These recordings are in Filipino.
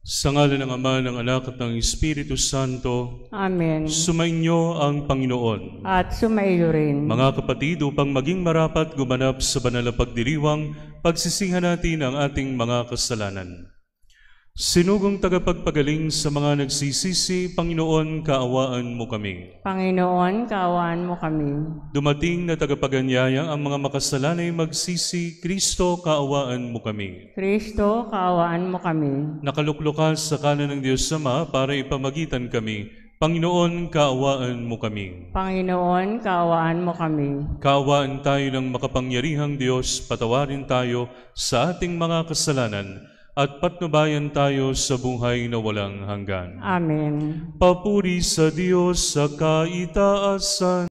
Sa ngalan ng Ama, ng Anak at ng Espiritu Santo. Amen. Sumainyo ang Panginoon. At sumaiyo rin. Mga kapatid, upang maging marapat gumanap sa banal na pagdiriwang, pagsisihan natin ang ating mga kasalanan. Sinugong tagapagpagaling sa mga nagsisisi, Panginoon, kaawaan mo kami. Panginoon, kaawaan mo kami. Dumating na tagapaganyayang ang mga makasalanay magsisi, Kristo, kaawaan mo kami. Kristo, kaawaan mo kami. Nakaluklukas sa kanan ng Diyos Ama para ipamagitan kami, Panginoon, kaawaan mo kami. Panginoon, kaawaan mo kami. Kaawaan tayo ng makapangyarihang Diyos, patawarin tayo sa ating mga kasalanan, at patnubayan tayo sa buhay na walang hanggan. Amen. Papuri sa Diyos sa kaitaasan.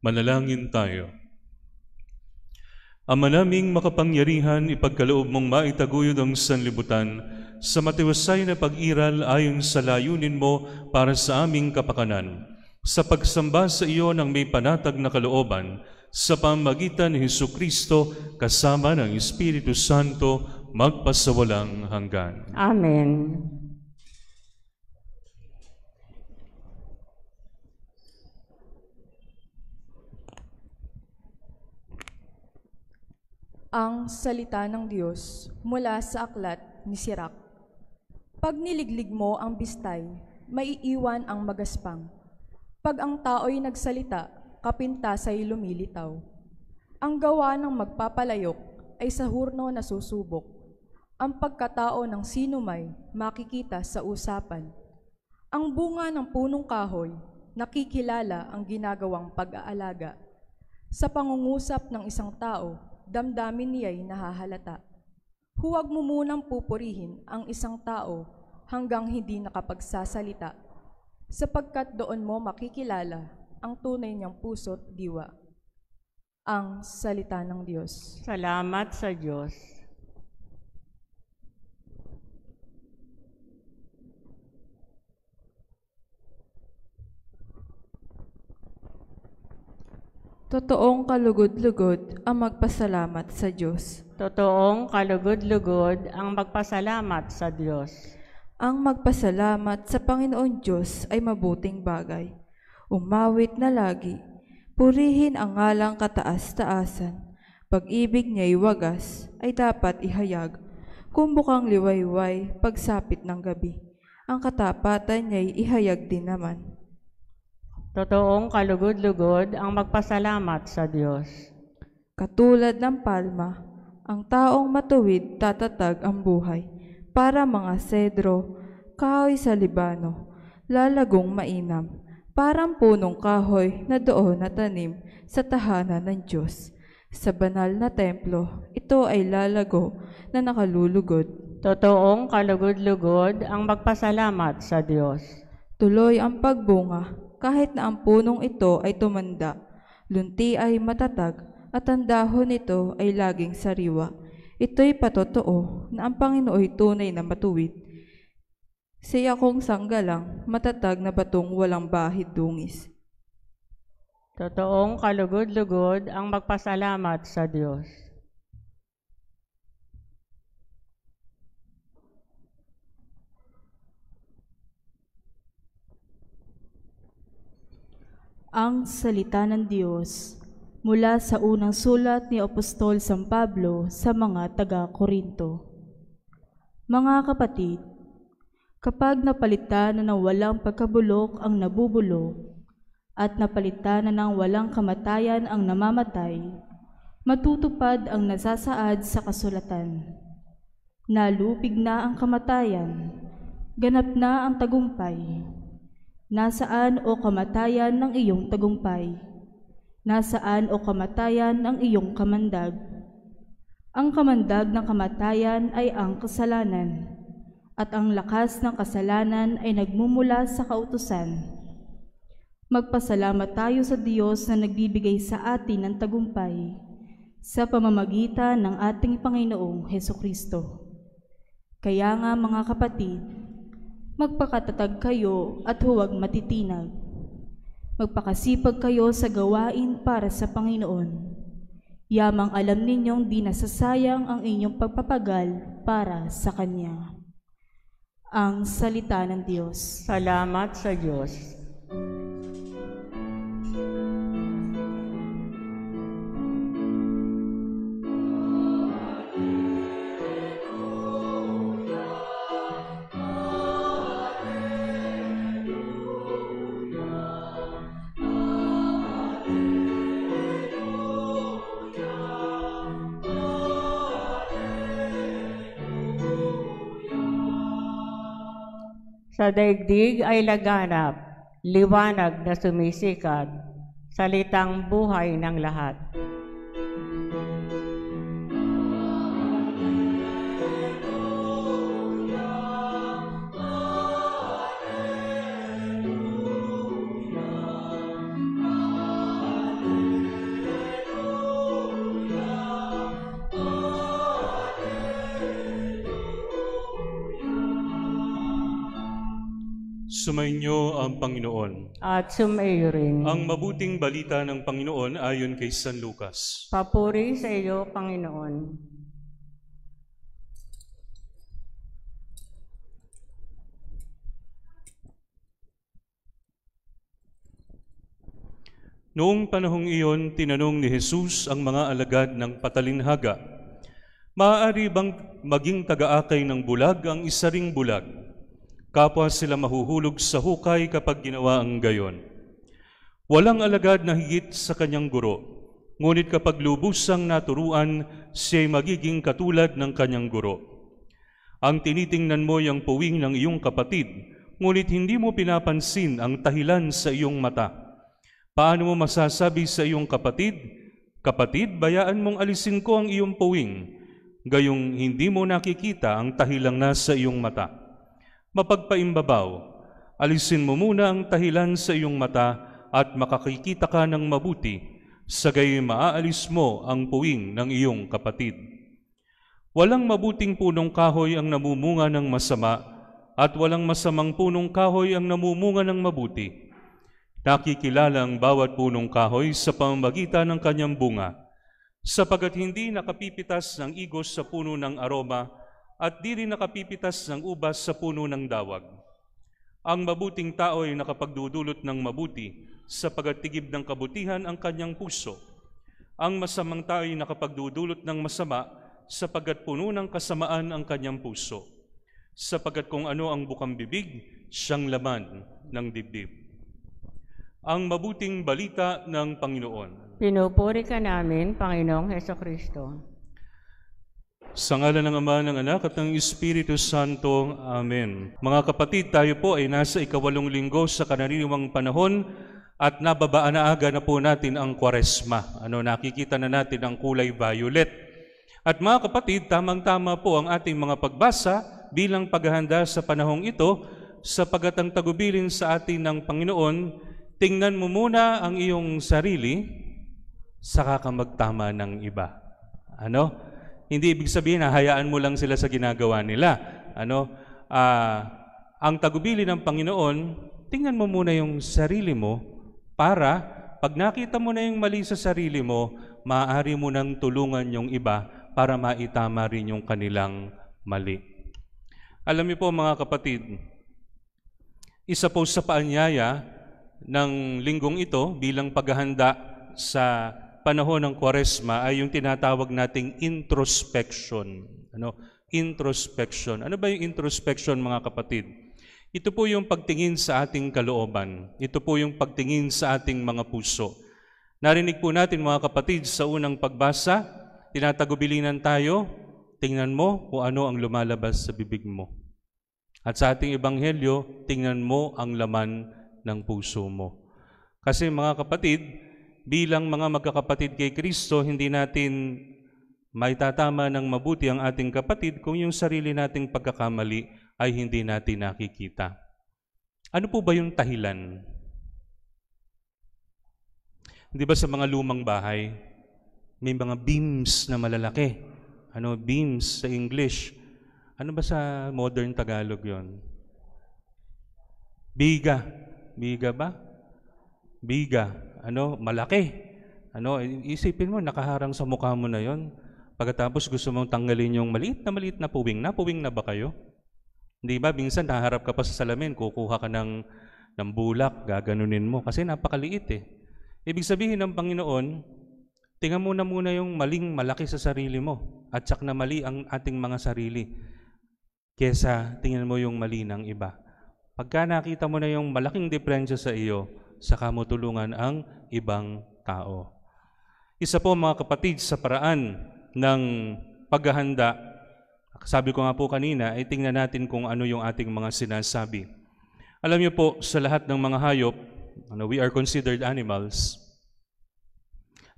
Manalangin tayo. Ama naming makapangyarihan, ipagkaloob mong maitaguyod ang sanlibutan sa matiwasay na pag-iral ayon sa layunin mo para sa aming kapakanan, sa pagsamba sa iyo ng may panatag na kalooban, sa pamamagitan ni Hesukristo kasama ng Espiritu Santo, magpasawalang hanggan. Amen. Ang salita ng Diyos mula sa aklat ni Sirach. Pag niliglig mo ang bistay, maiiwan ang magaspang. Pag ang tao'y nagsalita, kapintasa'y lumilitaw. Ang gawa ng magpapalayok ay sa hurno na susubok. Ang pagkatao ng sinumay makikita sa usapan. Ang bunga ng punong kahoy, nakikilala ang ginagawang pag-aalaga. Sa pangungusap ng isang tao, damdamin niya'y nahahalata. Huwag mo munang pupurihin ang isang tao hanggang hindi nakapagsasalita, sapagkat doon mo makikilala ang tunay niyang puso't diwa. Ang salita ng Diyos. Salamat sa Diyos. Totoong kalugod-lugod ang magpasalamat sa Diyos. Totoong kalugod-lugod ang magpasalamat sa Diyos. Ang magpasalamat sa Panginoon Diyos ay mabuting bagay. Umawit na lagi, purihin ang ngalang kataas-taasan. Pag-ibig niya'y wagas ay dapat ihayag. Kumbukang liwayway pagsapit ng gabi. Ang katapatan niya'y ihayag din naman. Totoong kalugod-lugod ang magpasalamat sa Diyos. Katulad ng palma, ang taong matuwid tatatag ang buhay. Para mga sedro, kahoy sa Libano, lalagong mainam. Parang punong kahoy na doon natanim sa tahanan ng Diyos. Sa banal na templo, ito ay lalago na nakalulugod. Totoong kalugod-lugod ang magpasalamat sa Diyos. Tuloy ang pagbunga, kahit na ang punong ito ay tumanda. Lunti ay matatag, at ang dahon nito ay laging sariwa. Ito'y patotoo na ang Panginooy tunay na matuwid. Siya kong sanggalang, matatag na batong walang bahid dungis. Totoong kalugod-lugod ang magpasalamat sa Diyos. Ang salita ng Diyos mula sa unang sulat ni Apostol San Pablo sa mga taga-Korinto. Mga kapatid, kapag napalitan na ng walang pagkabulok ang nabubulok at napalitan na ng walang kamatayan ang namamatay, matutupad ang nasasaad sa kasulatan. Nalupig na ang kamatayan, ganap na ang tagumpay. Nasaan o kamatayan ng iyong tagumpay? Nasaan o kamatayan ang iyong kamandag? Ang kamandag ng kamatayan ay ang kasalanan, at ang lakas ng kasalanan ay nagmumula sa kautusan. Magpasalamat tayo sa Diyos na nagbibigay sa atin ng tagumpay sa pamamagitan ng ating Panginoong Hesukristo. Kaya nga mga kapatid, magpakatatag kayo at huwag matitinag. Magpakasipag kayo sa gawain para sa Panginoon. Yamang alam ninyong di nasasayang ang inyong pagpapagal para sa Kanya. Ang salita ng Diyos. Salamat sa Diyos. Sa daigdig ay laganap, liwanag na sumisikat, salitang buhay ng lahat. Sumainyo ang Panginoon. At sumaiyo rin. Ang mabuting balita ng Panginoon ayon kay San Lucas. Papuri sa iyo, Panginoon. Noong panahong iyon, tinanong ni Jesus ang mga alagad ng patalinhaga, Maaari bang maging taga-akay ng bulag ang isa ring bulag? Kapwa sila mahuhulog sa hukay kapag ginawa ang gayon. Walang alagad na higit sa kanyang guro, ngunit kapag lubusang naturuan, siya'y magiging katulad ng kanyang guro. Ang tinitingnan mo yung puwing ng iyong kapatid, ngunit hindi mo pinapansin ang tahilan sa iyong mata. Paano mo masasabi sa iyong kapatid, "Kapatid, bayaan mong alisin ko ang iyong puwing," gayong hindi mo nakikita ang tahilang nasa iyong mata? Mapagpaimbabaw, alisin mo muna ang tahilan sa iyong mata at makakikita ka ng mabuti, sa gayon maaalis mo ang puwing ng iyong kapatid. Walang mabuting punong kahoy ang namumunga ng masama, at walang masamang punong kahoy ang namumunga ng mabuti. Nakikilala ang bawat punong kahoy sa pamamagitan ng kanyang bunga, sapagkat hindi nakapipitas ng igos sa puno ng aroma, at di rin nakapipitas ng ubas sa puno ng dawag. Ang mabuting tao ay nakapagdudulot ng mabuti, sapagkat tigib ng kabutihan ang kanyang puso. Ang masamang tao ay nakapagdudulot ng masama, sapagkat puno ng kasamaan ang kanyang puso. Sapagkat kung ano ang bukang bibig, siyang laman ng dibdib. Ang mabuting balita ng Panginoon. Pinupuri ka namin, Panginoong Hesukristo. Sa ngalan ng Ama, ng Anak, at ng Espiritu Santo. Amen. Mga kapatid, tayo po ay nasa 8 linggo sa kananiwang panahon at nababaan na aga na po natin ang Kwaresma. Nakikita na natin ang kulay violet. At mga kapatid, tamang-tama po ang ating mga pagbasa bilang paghahanda sa panahong ito, sapagat ang tagubilin sa atin ng Panginoon, tingnan mo muna ang iyong sarili, saka ka magtama ng iba. Hindi ibig sabihin na hayaan mo lang sila sa ginagawa nila. Ang tagubilin ng Panginoon, tingnan mo muna yung sarili mo para pag nakita mo na yung mali sa sarili mo, maaari mo nang tulungan yung iba para maitama rin yung kanilang mali. Alam niyo po mga kapatid, isa po sa paanyaya ng linggong ito bilang paghahanda sa panahon ng Kwaresma ay yung tinatawag nating introspection. Introspection. Ano ba yung introspection mga kapatid? Ito po yung pagtingin sa ating kalooban. Ito po yung pagtingin sa ating mga puso. Narinig po natin mga kapatid sa unang pagbasa, tinatagubilinan tayo, tingnan mo kung ano ang lumalabas sa bibig mo. At sa ating ebanghelyo, tingnan mo ang laman ng puso mo. Kasi mga kapatid, bilang mga magkakapatid kay Kristo, hindi natin maitatama ng mabuti ang ating kapatid kung yung sarili nating pagkakamali ay hindi natin nakikita. Ano po ba yung dahilan? Di ba sa mga lumang bahay, may mga beams na malalaki. Beams sa English. Ano ba sa modern Tagalog yon? Biga. Biga ba? Biga. Malaki. Isipin mo, nakaharang sa mukha mo na yon. Pagkatapos gusto mong tanggalin yung maliit na puwing. Napuwing na ba kayo? Hindi ba? Minsan naharap ka pa sa salamin, kukuha ka ng bulak, gaganunin mo. Kasi napakaliit eh. Ibig sabihin ng Panginoon, tingnan mo na muna yung maling malaki sa sarili mo at sak na mali ang ating mga sarili kesa tingnan mo yung mali ng iba. Pagka nakita mo na yung malaking diferensya sa iyo, saka mo tulungan ang ibang tao. Isa po mga kapatid sa paraan ng paghahanda, sabi ko nga po kanina, ay tingnan natin kung ano yung ating mga sinasabi. Alam niyo po, sa lahat ng mga hayop, we are considered animals.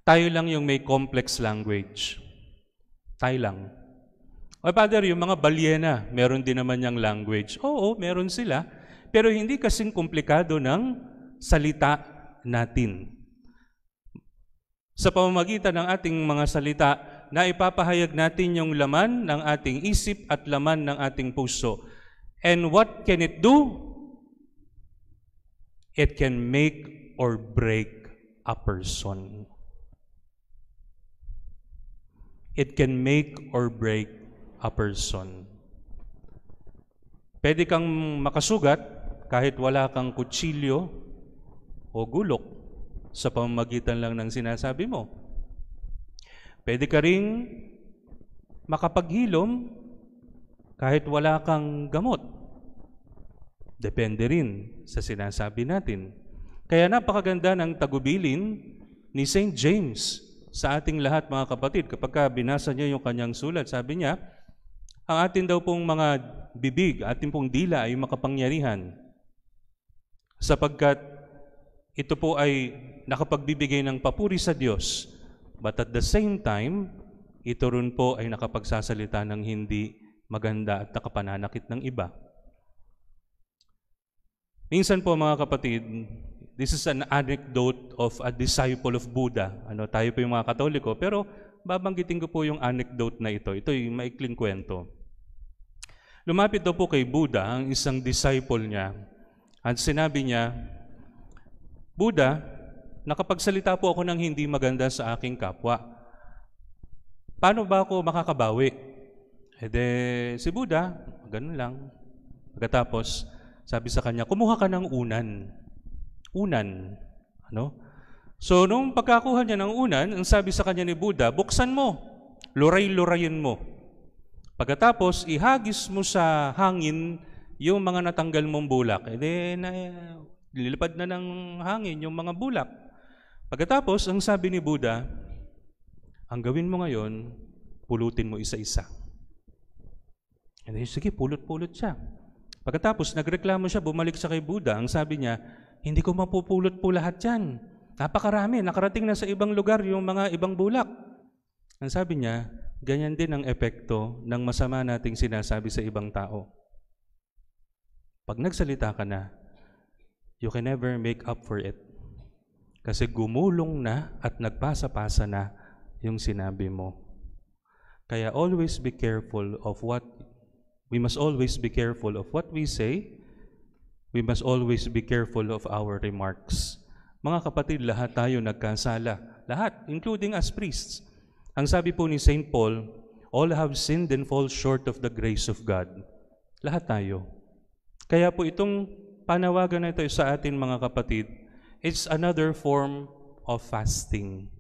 Tayo lang yung may complex language. Tayo lang. O Father, yung mga balyena, meron din naman yung language. Oo, meron sila. Pero hindi kasing komplikado ng salita natin. Sa pamamagitan ng ating mga salita, na ipapahayag natin yung laman ng ating isip at laman ng ating puso. And what can it do? It can make or break a person. It can make or break a person. Pwede kang makasugat kahit wala kang kutsilyo o gulok sa pamamagitan lang ng sinasabi mo. Pwede ka ring makapaghilom kahit wala kang gamot. Depende rin sa sinasabi natin. Kaya napakaganda ng tagubilin ni St. James sa ating lahat, mga kapatid. Kapag binasa niya yung kanyang sulat, sabi niya, ang atin daw pong mga bibig, ating pong dila ay makapangyarihan sapagkat ito po ay nakapagbibigay ng papuri sa Diyos. But at the same time, ito rin po ay nakapagsasalita ng hindi maganda at nakapananakit ng iba. Minsan po, mga kapatid, this is an anecdote of a disciple of Buddha. Tayo po yung mga Katoliko, pero babanggitin ko po yung anecdote na ito. Ito yung maikling kwento. Lumapit daw po kay Buddha ang isang disciple niya at sinabi niya, Buddha, nakapagsalita po ako ng hindi maganda sa aking kapwa. Paano ba ako makakabawi? Si Buddha, ganun lang. Pagkatapos, sabi sa kanya, kumuha ka ng unan. Unan. So, nung pagkakuha niya ng unan, ang sabi sa kanya ni Buddha, buksan mo, luray-lurayin mo. Pagkatapos, ihagis mo sa hangin yung mga natanggal mong bulak. Lilipad na ng hangin yung mga bulak. Pagkatapos, ang sabi ni Buddha, ang gawin mo ngayon, pulutin mo isa-isa. Sige, pulot-pulot siya. Pagkatapos, nagreklamo siya, bumalik siya kay Buddha. Ang sabi niya, hindi ko mapupulot po lahat yan. Napakarami, nakarating na sa ibang lugar yung mga ibang bulak. Ang sabi niya, ganyan din ang epekto ng masama nating sinasabi sa ibang tao. Pag nagsalita ka na, you can never make up for it. Kasi gumulong na at nagpasa-pasa na yung sinabi mo. Kaya always be careful of we must always be careful of what we say. We must always be careful of our remarks. Mga kapatid, lahat tayo nagkasala. Lahat, including as priests. Ang sabi po ni St. Paul, all have sinned and fall short of the grace of God. Lahat tayo. Kaya po itong panawagan na ito sa atin, mga kapatid, it's another form of fasting.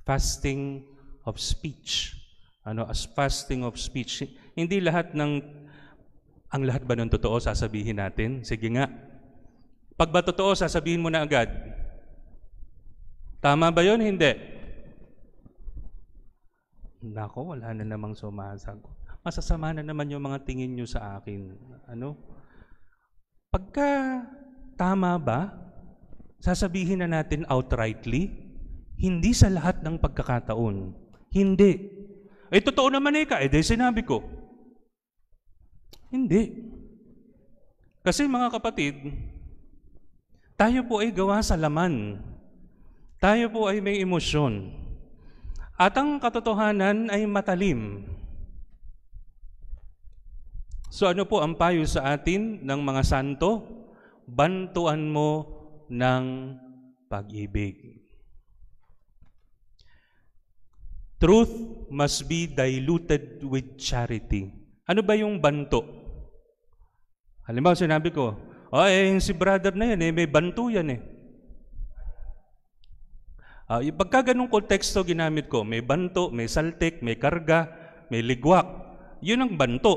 Fasting of speech. As fasting of speech. Hindi lahat ang lahat ba ng totoo sasabihin natin? Sige nga. Pag ba totoo, sasabihin mo na agad. Tama ba yun? Hindi. Nako, wala na namang sumasagot. Masasama na naman yung mga tingin nyo sa akin. Pagka tama ba, sasabihin na natin outrightly? Hindi sa lahat ng pagkakataon. Hindi. Totoo naman sinabi ko. Hindi. Kasi mga kapatid, tayo po ay gawa sa laman. Tayo po ay may emosyon. At ang katotohanan ay matalim. So ano po ang payo sa atin ng mga santo? Bantuan mo ng pag-ibig. Truth must be diluted with charity. Ano ba yung banto? Halimbawa, sinabi ko, si brother na yan, may banto yan . Pagka ganung konteksto ginamit ko, may banto, may saltik, may karga, may ligwak. Yun ang banto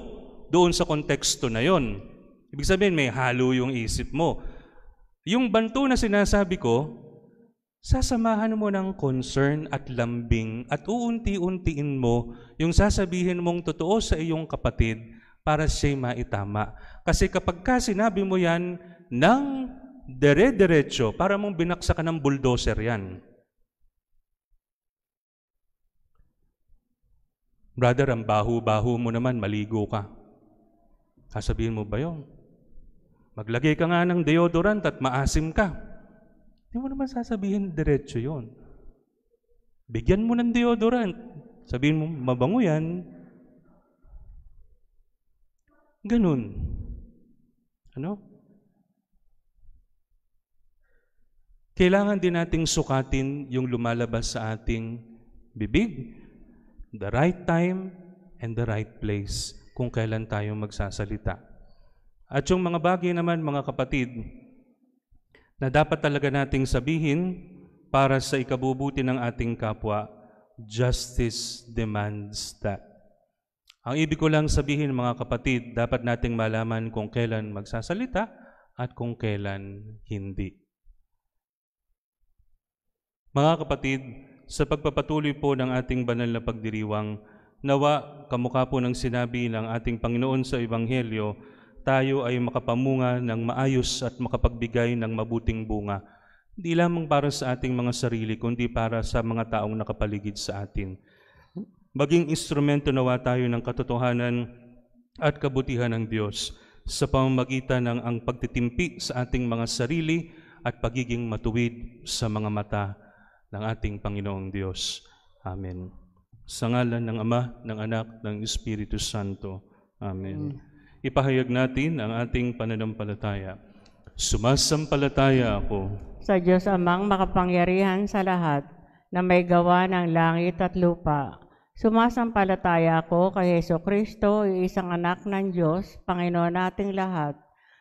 doon sa konteksto na yon. Ibig sabihin, may halo yung isip mo. Yung banto na sinasabi ko, sasamahan mo ng concern at lambing at uunti-untiin mo yung sasabihin mong totoo sa iyong kapatid para siya'y maitama. Kasi kapag sinabi mo yan ng dire-diretso, para mong binaksakan ng bulldozer yan. Brother, ang baho-baho mo naman, maligo ka. Sasabihin mo ba yun? Maglagay ka nga ng deodorant at maasim ka. Hindi mo naman sasabihin diretso yun. Bigyan mo ng deodorant. Sabihin mo, mabango yan. Ganun. Kailangan din nating sukatin yung lumalabas sa ating bibig, the right time and the right place kung kailan tayo magsasalita. At yung mga bagay naman, mga kapatid, na dapat talaga nating sabihin para sa ikabubuti ng ating kapwa, justice demands that. Ang ibig ko lang sabihin mga kapatid, dapat nating malaman kung kailan magsasalita at kung kailan hindi. Mga kapatid, sa pagpapatuloy po ng ating banal na pagdiriwang, nawa kamukha po ng sinabi ng ating Panginoon sa Ebanghelyo, tayo ay makapamunga ng maayos at makapagbigay ng mabuting bunga, hindi lamang para sa ating mga sarili, kundi para sa mga taong nakapaligid sa atin. Maging instrumento nawa tayo ng katotohanan at kabutihan ng Diyos sa pamamagitan ng ang pagtitimpi sa ating mga sarili at pagiging matuwid sa mga mata ng ating Panginoong Diyos. Amen. Sa ngalan ng Ama, ng Anak, ng Espiritu Santo. Amen. Ipahayag natin ang ating pananampalataya. Sumasampalataya ako Sa Diyos Amang makapangyarihan sa lahat, na may gawa ng langit at lupa. Sumasampalataya ako kay Jesucristo, isang anak ng Diyos, Panginoon nating lahat.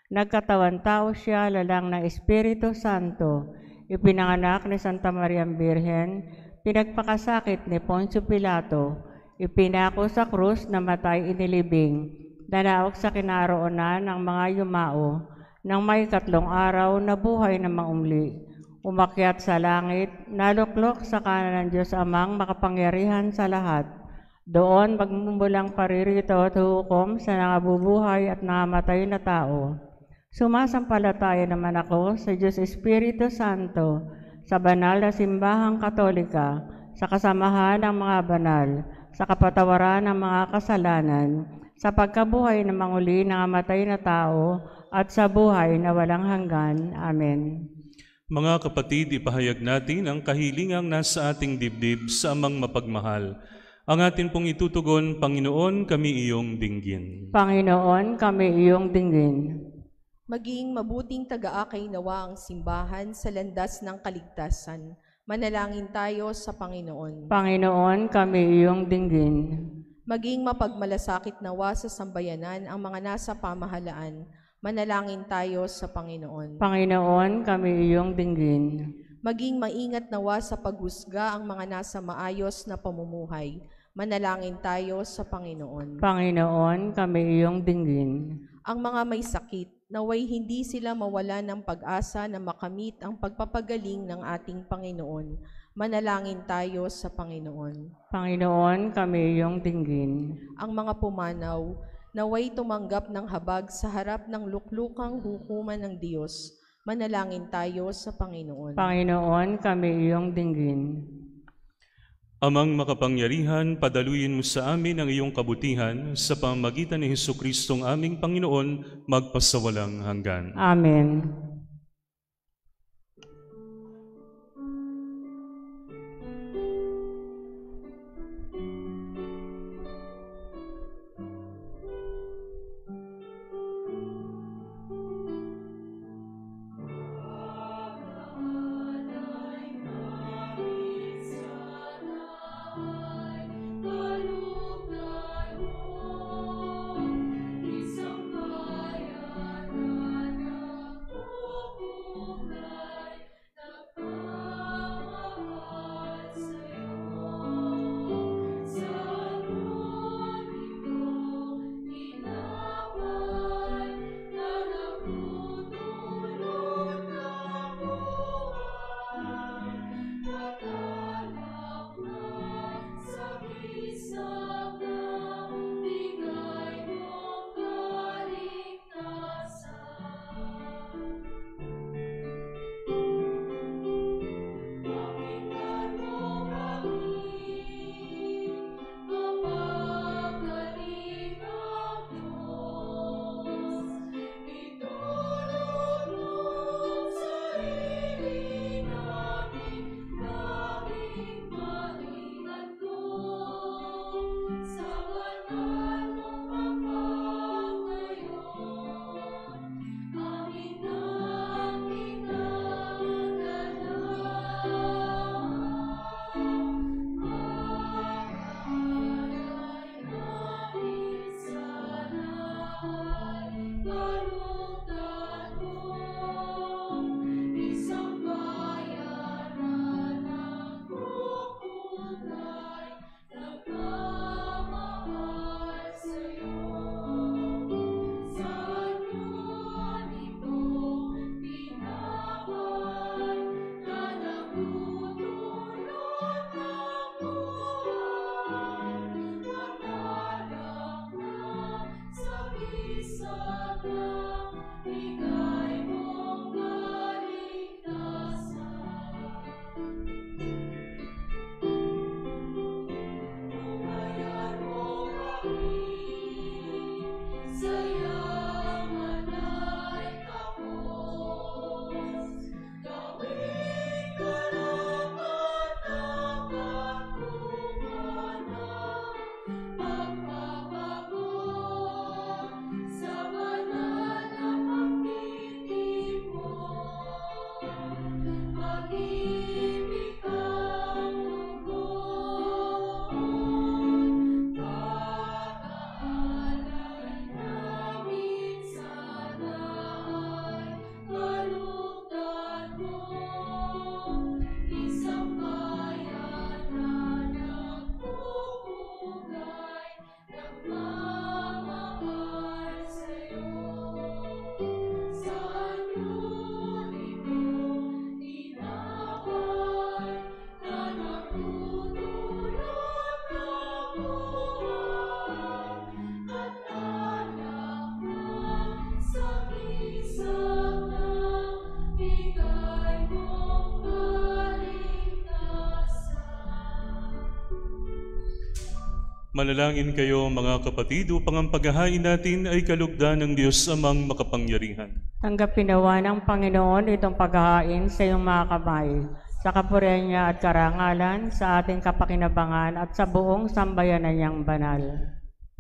Nagkatawan tao siya, lalang ng Espiritu Santo, ipinanganak ni Santa Maria Birhen, pinagpakasakit ni Poncio Pilato, ipinako sa krus, namatay inilibing, danaog sa kinaroonan ng mga yumao, nang may 3 araw na buhay na maumli, umakyat sa langit, naluklok sa kanan ng Diyos Amang makapangyarihan sa lahat. Doon magmumulang paririto at hukom sa nangabubuhay at nangamatay na tao. Sumasampalataya naman ako sa Diyos Espiritu Santo, sa banal na simbahang katolika, sa kasamahan ng mga banal, sa kapatawaran ng mga kasalanan, sa pagkabuhay ng manguli ng amatay na tao, at sa buhay na walang hanggan. Amen. Mga kapatid, ipahayag natin ang kahilingang nasa ating dibdib sa Amang mapagmahal. Ang atin pong itutugon, Panginoon, kami iyong dinggin. Panginoon, kami iyong dinggin. Maging mabuting tagaakay nawa ang simbahan sa landas ng kaligtasan. Manalangin tayo sa Panginoon. Panginoon, kami iyong dinggin. Maging mapagmalasakit nawa sa sambayanan ang mga nasa pamahalaan. Manalangin tayo sa Panginoon. Panginoon, kami iyong dinggin. Maging maingat nawa sa paghusga ang mga nasa maayos na pamumuhay. Manalangin tayo sa Panginoon. Panginoon, kami iyong dinggin. Ang mga may sakit, naway hindi sila mawala ng pag-asa na makamit ang pagpapagaling ng ating Panginoon. Manalangin tayo sa Panginoon. Panginoon, kami iyong dinggin. Ang mga pumanaw, naway tumanggap ng habag sa harap ng luklukang hukuman ng Diyos. Manalangin tayo sa Panginoon. Panginoon, kami iyong dinggin. Amang makapangyarihan, padaluyin mo sa amin ang iyong kabutihan sa pamamagitan ni Jesukristong aming Panginoon, magpasawalang hanggan. Amen. Manalangin kayo mga kapatid upang ang paghahain natin ay kalugdan ng Diyos Amang makapangyarihan. Tanggapin nawa ng Panginoon itong paghahain sa iyong mga kamay, sa kapurihan niya at karangalan, sa ating kapakinabangan at sa buong sambayanan niyang banal.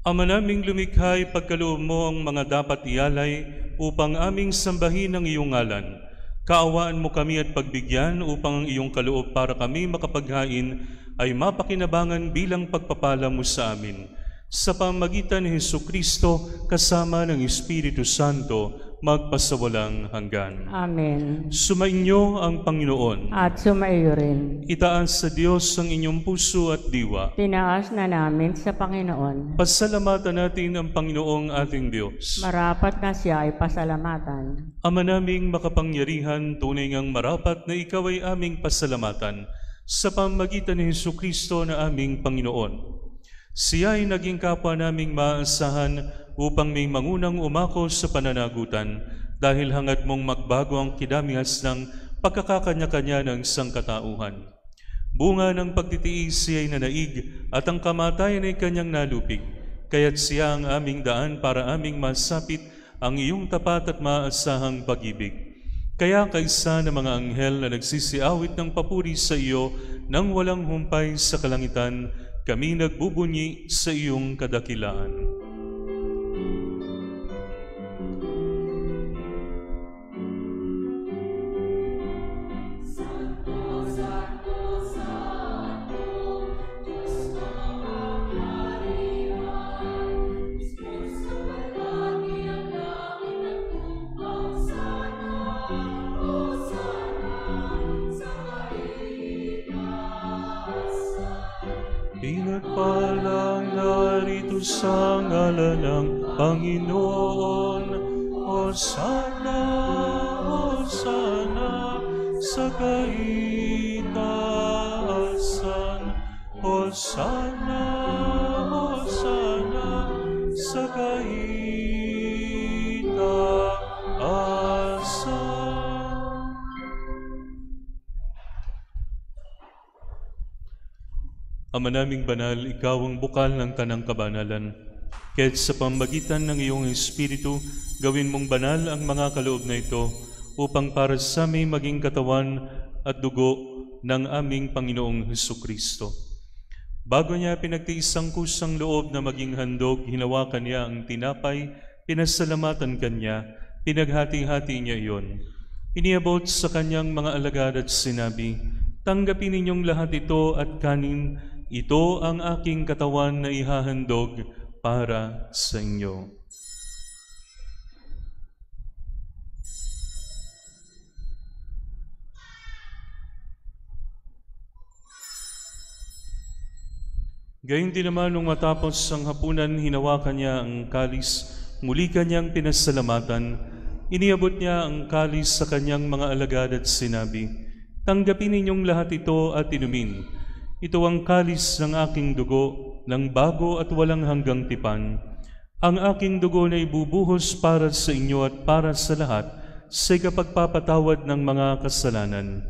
Ama naming lumikha, ipagkaloob mo ang mga dapat ialay upang aming sambahin ang iyong ngalan. Kaawaan mo kami at pagbigyan upang ang iyong kaloob para kami makapaghain ay mapakinabangan bilang pagpapala mo sa amin. Sa pamagitan ni Hesukristo kasama ng Espiritu Santo, magpasawalang hanggan. Amen. Sumainyo ang Panginoon. At sumaiyo rin. Itaas sa Diyos ang inyong puso at diwa. Tinaas na namin sa Panginoon. Pasalamatan natin ang Panginoong ating Diyos. Marapat na siya ay pasalamatan. Ama naming makapangyarihan, tunay ngang marapat na ikaw ay aming pasalamatan sa pamagitan ni Hesukristo na aming Panginoon. Siya ay naging kapwa naming maasahan upang may mangunang umako sa pananagutan dahil hangad mong magbago ang kidamihas ng pagkakakanya-kanya ng sangkatauhan. Bunga ng pagtitiis siya ay nanaig at ang kamatayan ay kanyang nalupig, kaya't siya ang aming daan para aming masapit ang iyong tapat at maasahang pag-ibig. Kaya kaisa ng mga anghel na nagsisiawit ng papuri sa iyo nang walang humpay sa kalangitan, kami nagbubunyi sa iyong kadakilaan. Pinagpalang narito sa ngalan ng Panginoon. Hosana, Hosana sa kaitaasan. Hosana, Hosana sa kaitaasan. Ama naming banal, ikaw ang bukal ng kanang kabanalan. Kaya't sa pamagitan ng iyong Espiritu, gawin mong banal ang mga kaloob na ito upang para sa amin maging katawan at dugo ng aming Panginoong Hesukristo. Bago niya pinagtiis ang kusang loob na maging handog, hinawakan niya ang tinapay, pinasalamatan kanya, pinaghati-hati niya iyon. Iniabot sa kanyang mga alagad at sinabi, "Tanggapin ninyong lahat ito at kanin, ito ang aking katawan na ihahandog para sa inyo." Gayun din naman nung matapos ang hapunan, hinawakan niya ang kalis, muli kanyang pinasalamatan, iniabot niya ang kalis sa kanyang mga alagad at sinabi, "Tanggapin ninyong lahat ito at inumin. Ito ang kalis ng aking dugo, ng bago at walang hanggang tipan. Ang aking dugo na ibubuhos para sa inyo at para sa lahat sa ikapagpapatawad ng mga kasalanan.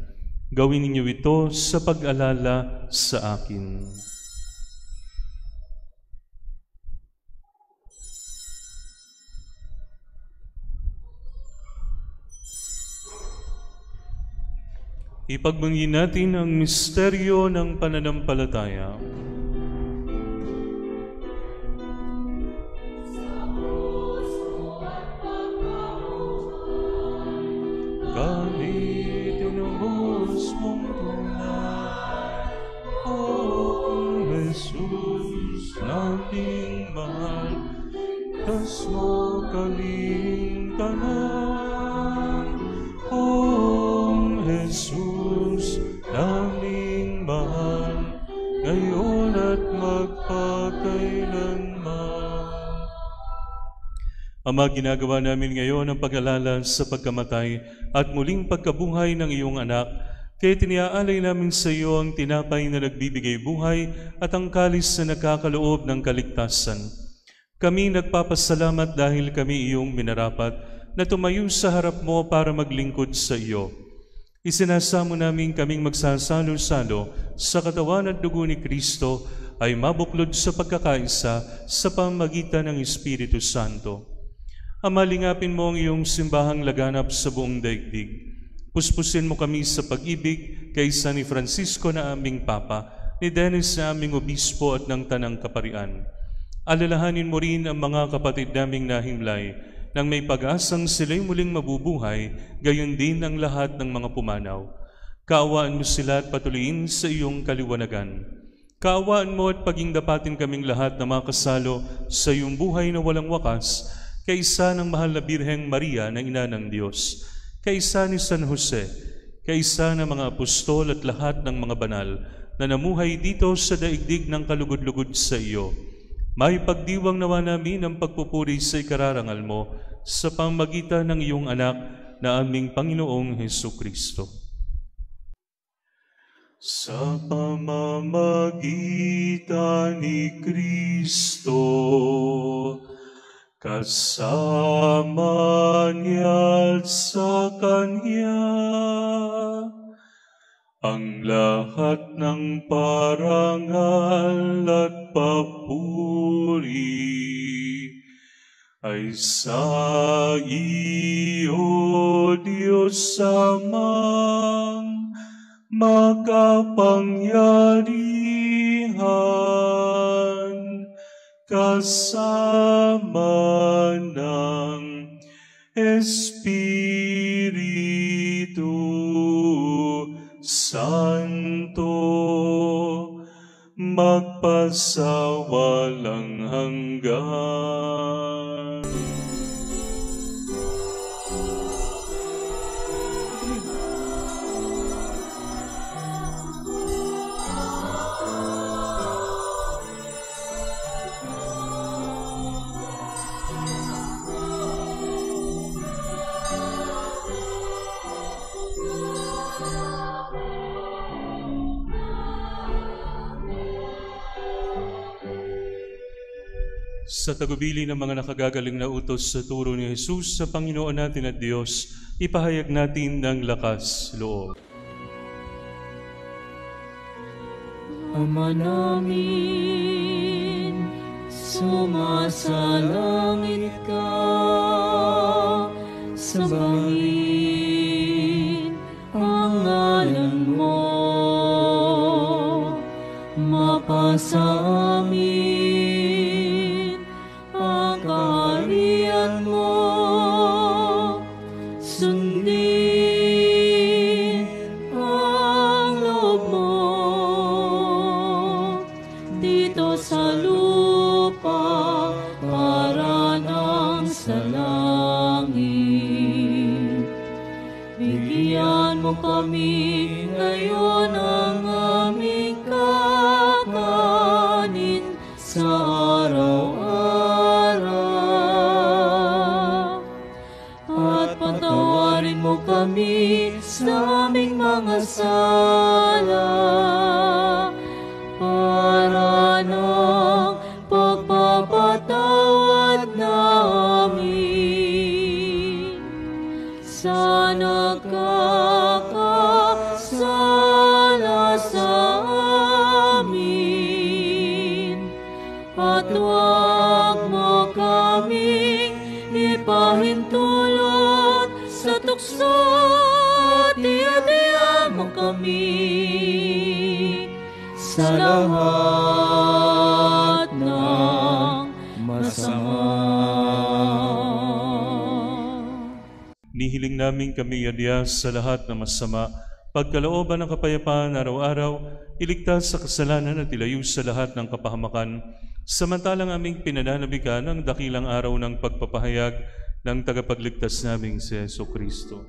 Gawin ninyo ito sa pag-alala sa akin." Ipagbunyi natin ang misteryo ng pananampalataya. Kahit inuhos mong tunay, O Jesus, nating mahal, tas mo kaming tanan, O Jesus, naming mahal, ngayon at magpakailanman. Ama, ginagawa namin ngayon ang pag-alala sa pagkamatay at muling pagkabuhay ng iyong anak, kaya tiniaalay namin sa iyo ang tinapay na nagbibigay buhay at ang kalis na nagkakaloob ng kaligtasan. Kami nagpapasalamat dahil kami iyong minarapat na tumayo sa harap mo para maglingkod sa iyo. Isinasamo namin kaming magsasalo-salo sa katawan at dugo ni Kristo ay mabuklod sa pagkakaisa sa pamamagitan ng Espiritu Santo. Ama, lingapin mo ang iyong simbahang laganap sa buong daigdig. Puspusin mo kami sa pag-ibig kaysa ni Francisco na aming Papa, ni Dennis na aming Obispo at ng Tanang Kaparian. Alalahanin mo rin ang mga kapatid naming nahimlay nang may pag-asang sila'y muling mabubuhay, gayon din ang lahat ng mga pumanaw. Kaawaan mo sila at patuloyin sa iyong kaliwanagan. Kaawaan mo at pagingdapatin kaming lahat na makasalo sa iyong buhay na walang wakas, kaisa ng mahal na Birheng Maria na Ina ng Diyos, kaisa ni San Jose, kaisa ng mga apostol at lahat ng mga banal na namuhay dito sa daigdig ng kalugod-lugod sa iyo. May pagdiwang nawa namin ang pagpupuri sa ikararangal mo sa pamamagitan ng iyong anak na aming Panginoong Hesukristo. Sa pamamagitan ni Kristo, kasama niya at sa Kanya, ang lahat ng parangal at papuri ay sa iyo, Diyos Amang makapangyarihan, kasama ng Espiritu Santo, magpasawalang hanggan. Sa tagubili ng mga nakagagaling na utos sa turo ni Jesus sa Panginoon natin at Diyos, ipahayag natin ng lakas loob. Ama namin, sumasalangit ka, sambahin ang ngalan mo, mapasa amin ang kaharian mo, sundin ang loob mo dito sa lupa para nang sa langit. Bigyan mo kami ngayon ang aming kakanin sa araw-araw, at patawarin mo kami sa aming mga sala para ng pagpapatawad namin sa nagkakasala sa amin, at huwag mo kaming ipahintulot sa tukso, at iadya mo kami sa lahat ng masama. Nihiling namin kami iadya sa lahat ng masama, pagkalooban ng kapayapaan araw-araw, iligtas sa kasalanan at ilayo sa lahat ng kapahamakan, samantalang aming pinananabikan ang dakilang araw ng pagpapahayag ng tagapagligtas naming si Jesucristo.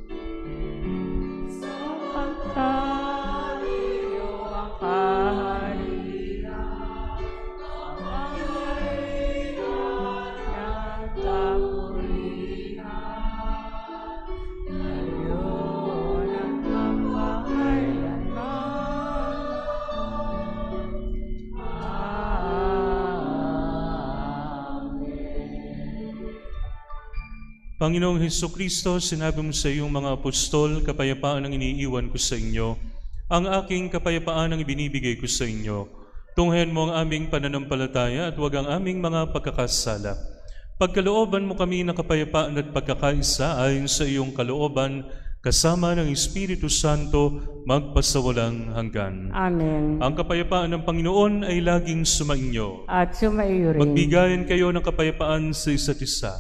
Panginoong Hesukristo, sinabi mo sa iyong mga apostol, kapayapaan ang iniiwan ko sa inyo, ang aking kapayapaan ang ibinibigay ko sa inyo. Tunghayan mo ang aming pananampalataya at huwag ang aming mga pagkakasala. Pagkalooban mo kami ng kapayapaan at pagkakaisa ayon sa iyong kalooban, kasama ng Espiritu Santo, magpasawalang hanggan. Amen. Ang kapayapaan ng Panginoon ay laging sumainyo. At sumaiyo rin. Magbigayan kayo ng kapayapaan sa isa't isa.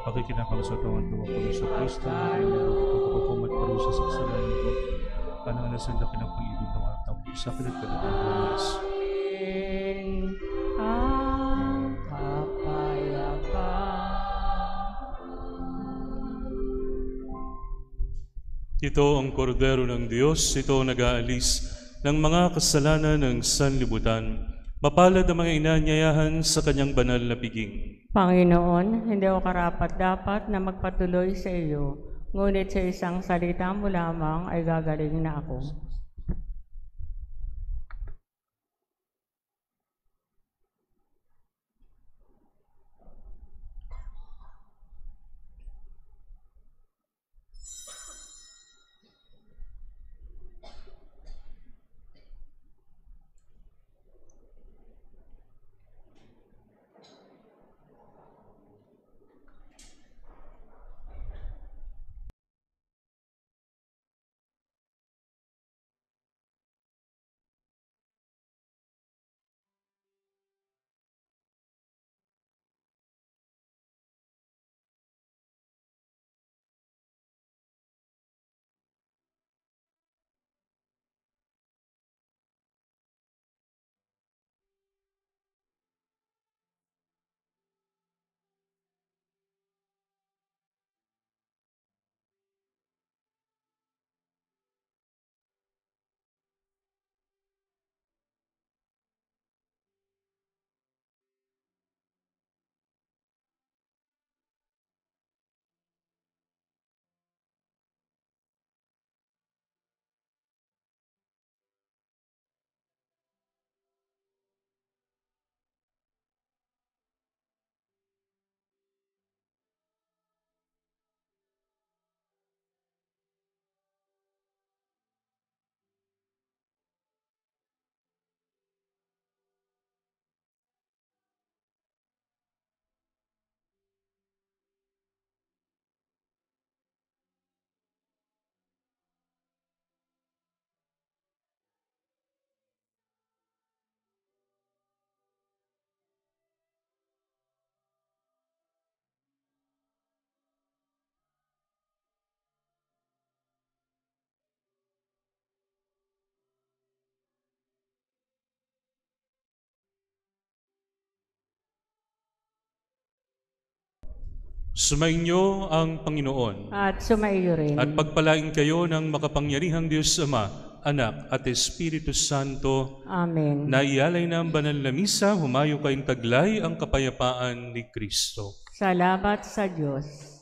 Pakikinakalsotawan tuwa ko sa Kristo, pagpapakumat parusa sa kasalanan ko, panangalan sa laki ng pag-ibig ng mga tao, sa akin at pagkakalas. Ang kapayapaan. Ito ang kordero ng Diyos, ito ang nag-aalis ng mga kasalanan ng sanlibutan. Mapalad ang mga inanyayahan sa kanyang banal na piging. Panginoon, hindi ako karapat-dapat na magpatuloy sa iyo, ngunit sa isang salita mo lamang ay gagaling na ako. Sumainyo ang Panginoon. At sumaiyo rin. At pagpalain kayo ng makapangyarihang Diyos Ama, Anak at Espiritu Santo. Amen. Naialay na ang banal na misa, humayo kayong taglay ang kapayapaan ni Kristo. Salamat sa Diyos.